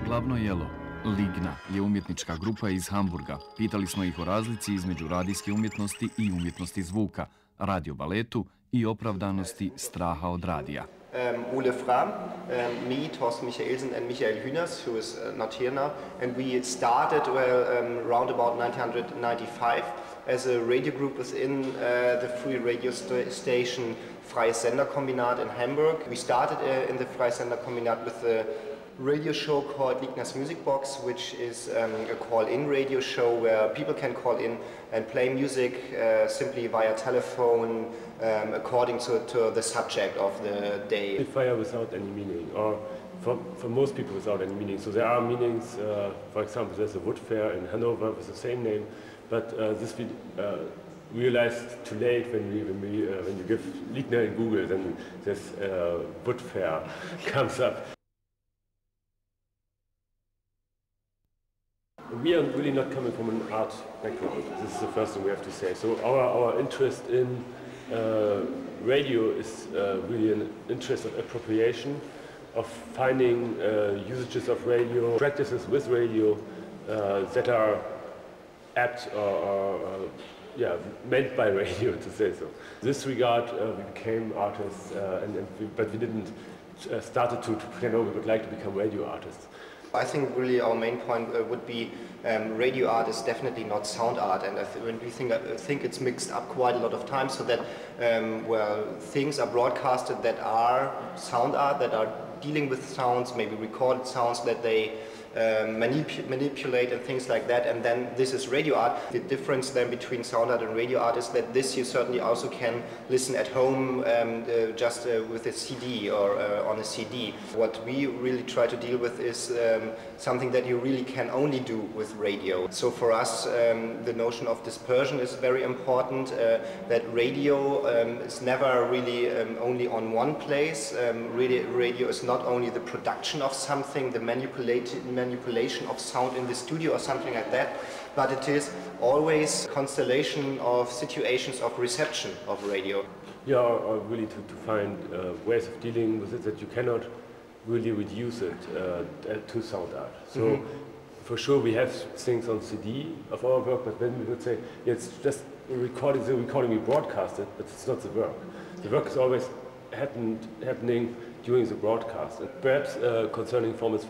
Glavno jelo, LIGNA, je umjetnička grupa iz Hamburga. Pitali smo ih o razlici između radijske umjetnosti i umjetnosti zvuka, radio-baletu i opravdanosti straha od radija. Ole Fram, me, Thorsten Michaelsen and Michael Hühners, who is not here now, and we started around about 1995 as a radio group within the free radio station Freies Senderkombinat in Hamburg. We started in the Freies Senderkombinat with a radio show called Ligna's Music Box, which is a call-in radio show where people can call in and play music simply via telephone according to the subject of the day. Fire without any meaning, or for most people without any meaning. So there are meanings, for example, there's a wood fair in Hanover with the same name, but this we realized too late when you give Ligna in Google, then this wood fair comes up. We are really not coming from an art background. This is the first thing we have to say. So our interest in radio is really an interest of appropriation, of finding usages of radio, practices with radio that are apt or meant by radio, to say so. In this regard, we became artists, but we didn't start to pretend, we would like to become radio artists. I think really our main point would be radio art is definitely not sound art, and when we think it's mixed up quite a lot of times, so that things are broadcasted that are sound art, that are dealing with sounds, maybe recorded sounds that they manipulate and things like that, and then this is radio art. The difference then between sound art and radio art is that this you certainly also can listen at home just with a CD or on a CD. What we really try to deal with is something that you really can only do with radio. So for us the notion of dispersion is very important, that radio is never really only on one place. Radio is not only the production of something, the manipulation of sound in the studio or something like that, but it is always constellation of situations of reception of radio. Yeah, or really to find ways of dealing with it that you cannot really reduce it to sound art. So for sure we have things on CD of our work, but then we would say it's just a recording, the recording we broadcast it, but it's not the work. The work is always happening during the broadcast. And perhaps concerning formats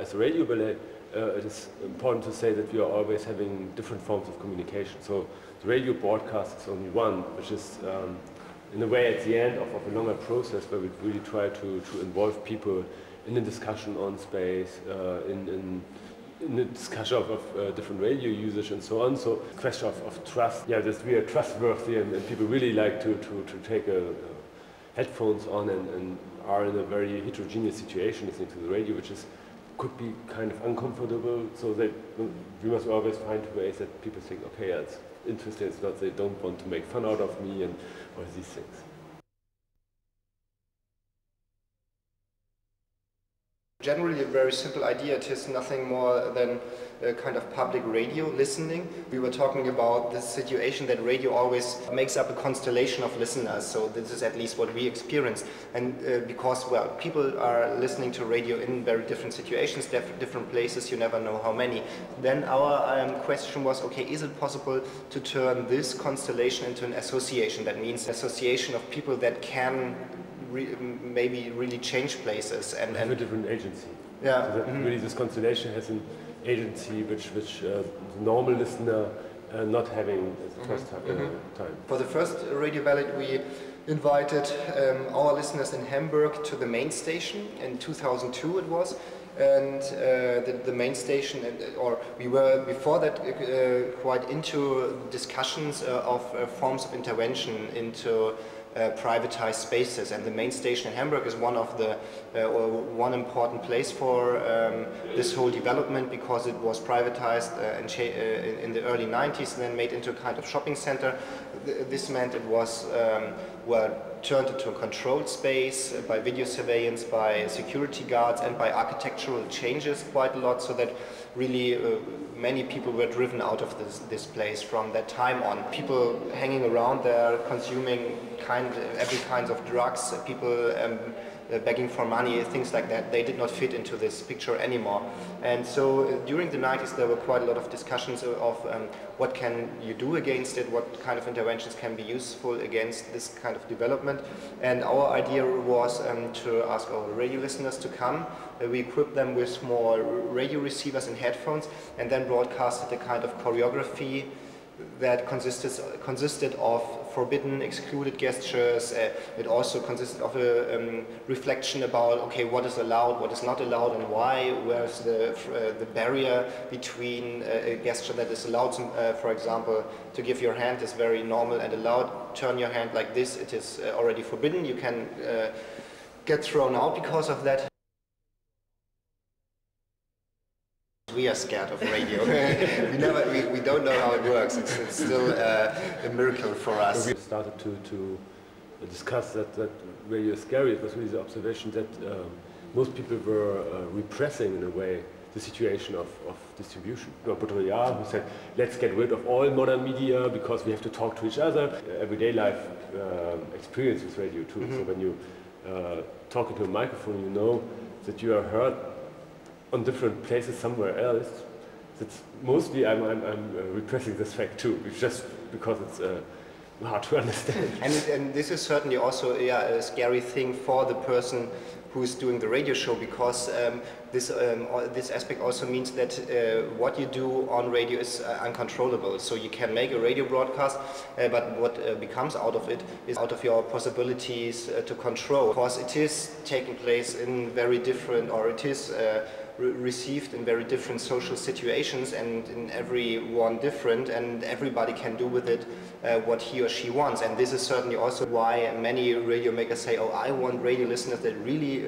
as a radio ballet, it is important to say that we are always having different forms of communication. So the radio broadcast is only one, which is in a way at the end of a longer process where we really try to involve people in a discussion on space, in the discussion of different radio usage and so on. So the question of trust, that we are trustworthy and people really like to take headphones on and are in a very heterogeneous situation listening to the radio, which could be kind of uncomfortable, so that we must always find ways that people think, okay, it's interesting, it's not, they don't want to make fun out of me and all these things. Generally a very simple idea. It is nothing more than a kind of public radio listening. We were talking about this situation that radio always makes up a constellation of listeners, so this is at least what we experience. And because, well, people are listening to radio in very different situations, different places, you never know how many. Then our question was, okay, is it possible to turn this constellation into an association? That means association of people that can maybe really change places and have a different agency. Yeah. So that really this constellation has an agency which the normal listener not having at the first time. For the first radio ballet we invited our listeners in Hamburg to the main station in 2002 it was, and the main station, or we were before that quite into discussions of forms of intervention into privatized spaces, and the main station in Hamburg is one of the one important place for this whole development, because it was privatized in the early 90s and then made into a kind of shopping center. This meant it was turned into a controlled space by video surveillance, by security guards, and by architectural changes quite a lot, so that really many people were driven out of this place from that time on. People hanging around there, consuming every kind of drugs, people begging for money, things like that. They did not fit into this picture anymore. And so during the 90s there were quite a lot of discussions of what can you do against it, what kind of interventions can be useful against this kind of development. And our idea was to ask our radio listeners to come. We equipped them with small radio receivers and headphones, and then broadcasted a kind of choreography that consisted of forbidden, excluded gestures. It also consisted of a reflection about, okay, what is allowed, what is not allowed, and why. Where's the barrier between a gesture that is allowed, for example, to give your hand is very normal and allowed. Turn your hand like this, it is already forbidden. You can get thrown out because of that. We are scared of radio. we don't know how it works. It's still a miracle for us. We started to discuss that radio is scary. It was really the observation that most people were repressing in a way the situation of distribution. Pro.ba, who said, let's get rid of all modern media because we have to talk to each other. Everyday life experience with radio too. Mm-hmm. So when you talk into a microphone, you know that you are heard on different places somewhere else. That's mostly I'm repressing this fact too, just because it's hard to understand. And this is certainly also a scary thing for the person who's doing the radio show, because this aspect also means that what you do on radio is uncontrollable. So you can make a radio broadcast, but what becomes out of it is out of your possibilities to control. Because it is taking place in very different, or it is received in very different social situations, and in every one different, and everybody can do with it what he or she wants. And this is certainly also why many radio makers say, oh, I want radio listeners that really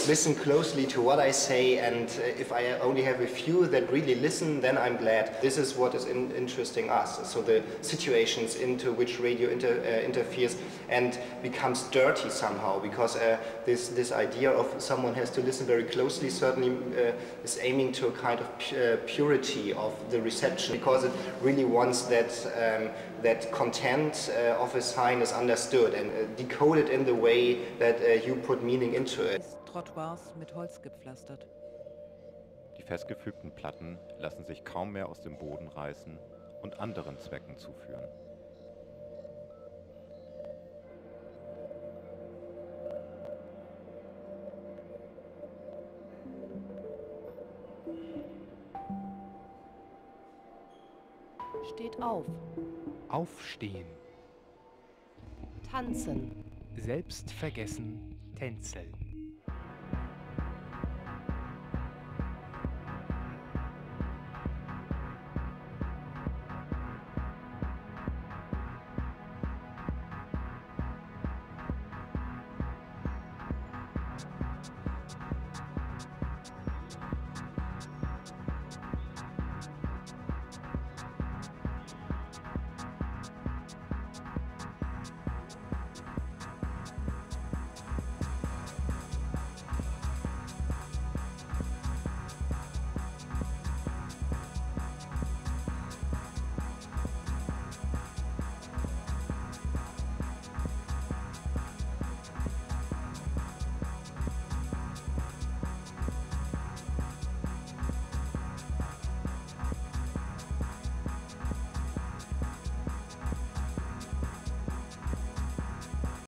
listen closely to what I say, and if I only have a few that really listen, then I'm glad. This is what is interesting us, so the situations into which radio interferes and becomes dirty somehow, because this idea of someone has to listen very closely certainly is aiming to a kind of purity of the reception, because it really wants that content of a sign is understood and decoded in the way that you put meaning into it. Trottoirs mit Holz gepflastert. Die festgefügten Platten lassen sich kaum mehr aus dem Boden reißen und anderen Zwecken zuführen. Steht auf. Aufstehen. Tanzen. Selbstvergessen tänzeln.